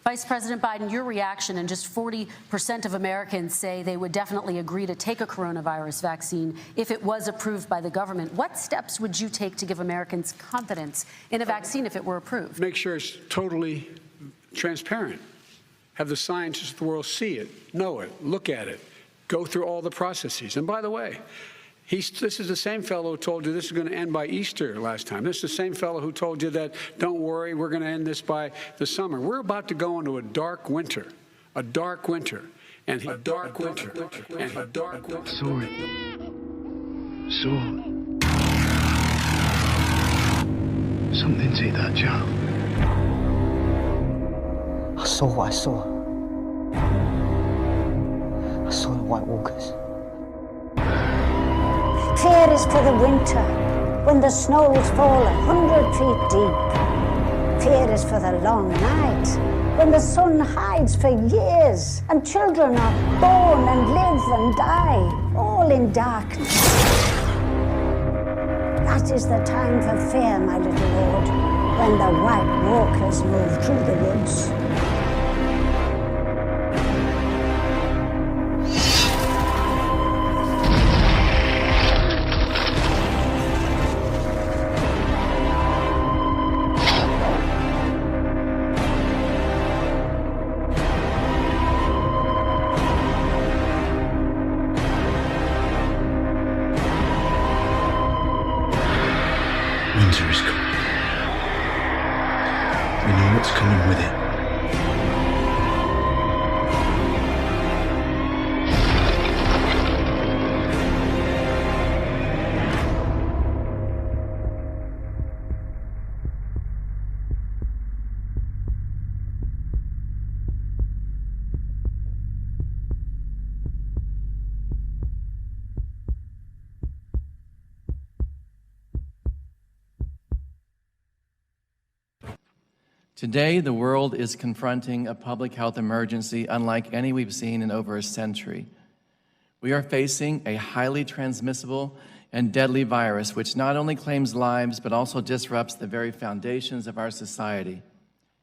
Vice President Biden, your reaction, and just 40% of Americans say they would definitely agree to take a coronavirus vaccine if it was approved by the government. What steps would you take to give Americans confidence in a vaccine if it were approved? Make sure it's totally transparent. Have the scientists of the world see it, know it, look at it, go through all the processes. And by the way, this is the same fellow who told you this is going to end by Easter last time. This is the same fellow who told you that, don't worry, we're going to end this by the summer. We're about to go into a dark winter, a dark winter, and a dark winter, and a dark winter. Saw it. Saw. Something's hit that Joe. I saw what I saw. I saw the White Walkers. Fear is for the winter, when the snows fall 100 feet deep. Fear is for the long night, when the sun hides for years, and children are born and live and die, all in darkness. That is the time for fear, my little lord, when the White Walkers move through the woods. Winter is coming. We know what's coming with it. Today, the world is confronting a public health emergency unlike any we've seen in over a century. We are facing a highly transmissible and deadly virus which not only claims lives but also disrupts the very foundations of our society.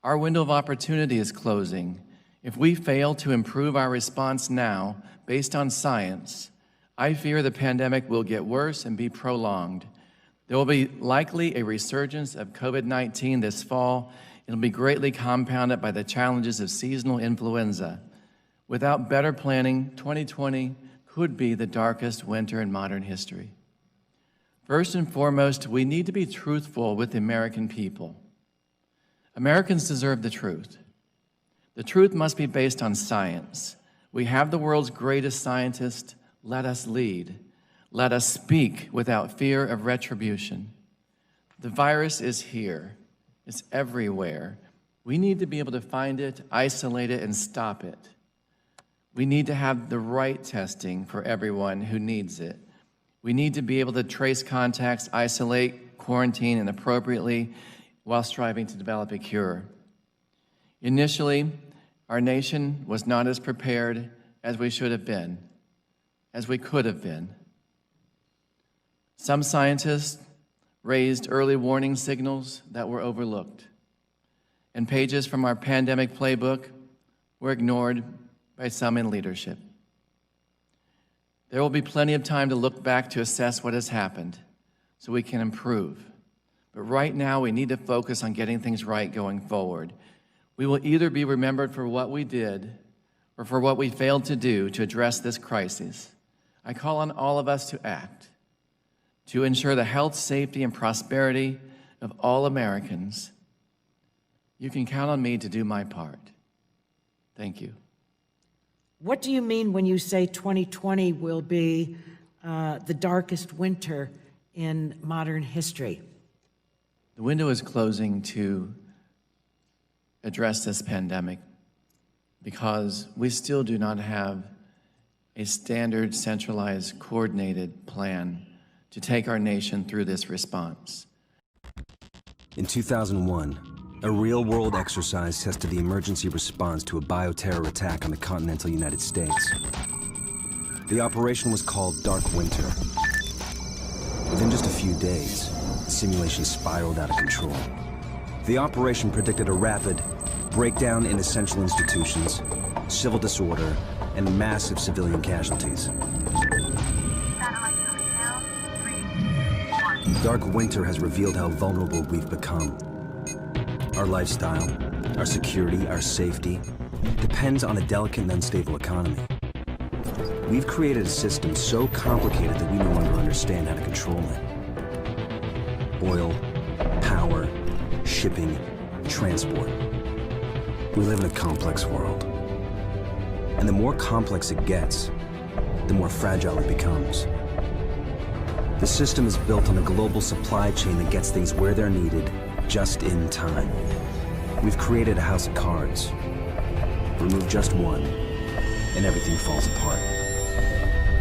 Our window of opportunity is closing. If we fail to improve our response now, based on science, I fear the pandemic will get worse and be prolonged. There will be likely a resurgence of COVID-19 this fall. It'll be greatly compounded by the challenges of seasonal influenza. Without better planning, 2020 could be the darkest winter in modern history. First and foremost, we need to be truthful with the American people. Americans deserve the truth. The truth must be based on science. We have the world's greatest scientists. Let us lead. Let us speak without fear of retribution. The virus is here. It's everywhere. We need to be able to find it, isolate it, and stop it. We need to have the right testing for everyone who needs it. We need to be able to trace contacts, isolate, quarantine, and appropriately while striving to develop a cure. Initially, our nation was not as prepared as we should have been, as we could have been. Some scientists raised early warning signals that were overlooked, and pages from our pandemic playbook were ignored by some in leadership. There will be plenty of time to look back to assess what has happened so we can improve. But right now, we need to focus on getting things right going forward. We will either be remembered for what we did or for what we failed to do to address this crisis. I call on all of us to act, to ensure the health, safety, and prosperity of all Americans. You can count on me to do my part. Thank you. What do you mean when you say 2020 will be the darkest winter in modern history? The window is closing to address this pandemic because we still do not have a standard, centralized, coordinated plan to take our nation through this response. In 2001, a real-world exercise tested the emergency response to a bioterror attack on the continental United States. The operation was called Dark Winter. Within just a few days, the simulation spiraled out of control. The operation predicted a rapid, breakdown in essential institutions, civil disorder, and massive civilian casualties. Dark winter has revealed how vulnerable we've become. Our lifestyle, our security, our safety depends on a delicate and unstable economy. We've created a system so complicated that we no longer understand how to control it. Oil, power, shipping, transport. We live in a complex world. And the more complex it gets, the more fragile it becomes. The system is built on a global supply chain that gets things where they're needed, just in time. We've created a house of cards. Remove just one, and everything falls apart.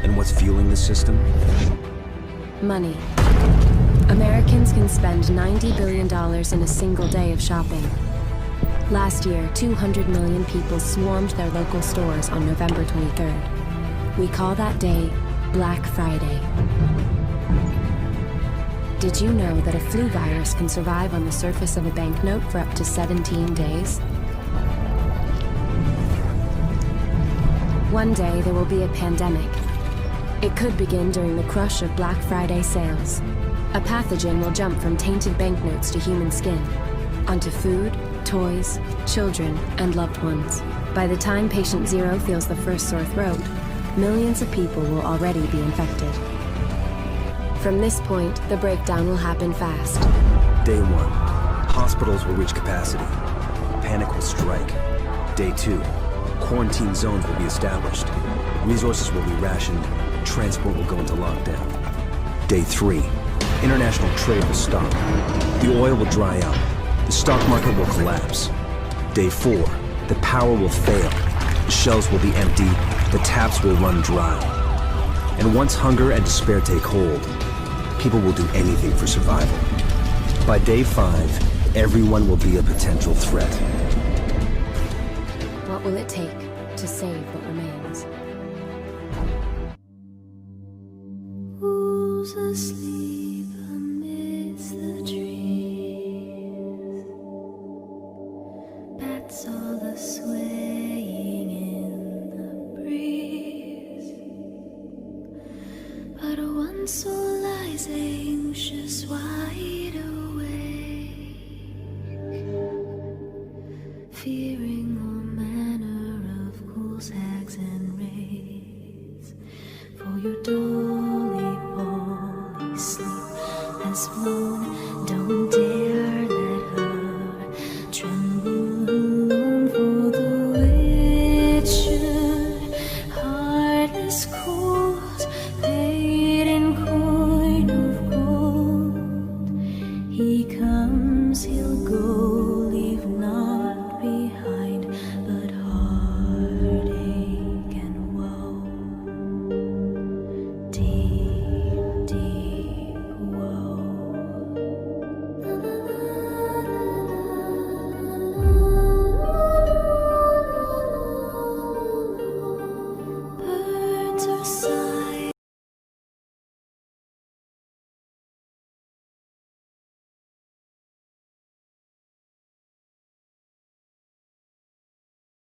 And what's fueling the system? Money. Americans can spend $90 billion in a single day of shopping. Last year, 200 million people swarmed their local stores on November 23rd. We call that day Black Friday. Did you know that a flu virus can survive on the surface of a banknote for up to 17 days? One day there will be a pandemic. It could begin during the crush of Black Friday sales. A pathogen will jump from tainted banknotes to human skin, onto food, toys, children, and loved ones. By the time patient zero feels the first sore throat, millions of people will already be infected. From this point, the breakdown will happen fast. Day 1, hospitals will reach capacity. Panic will strike. Day 2, quarantine zones will be established. Resources will be rationed. Transport will go into lockdown. Day 3, international trade will stop. The oil will dry up. The stock market will collapse. Day 4, the power will fail. The shelves will be empty. The taps will run dry. And once hunger and despair take hold, people will do anything for survival. By day 5, everyone will be a potential threat. What will it take to save what remains? Who's asleep amidst the trees? Bats all the swaying in the breeze. But one soul lies anxious, wide awake, fearing all manner of ghouls, hags, and wraiths. For your dolly, Polly, sleep has flown. Don't dare let her tremble alone, for the witch should heartless cold, paid in coin of gold. He comes, he'll go.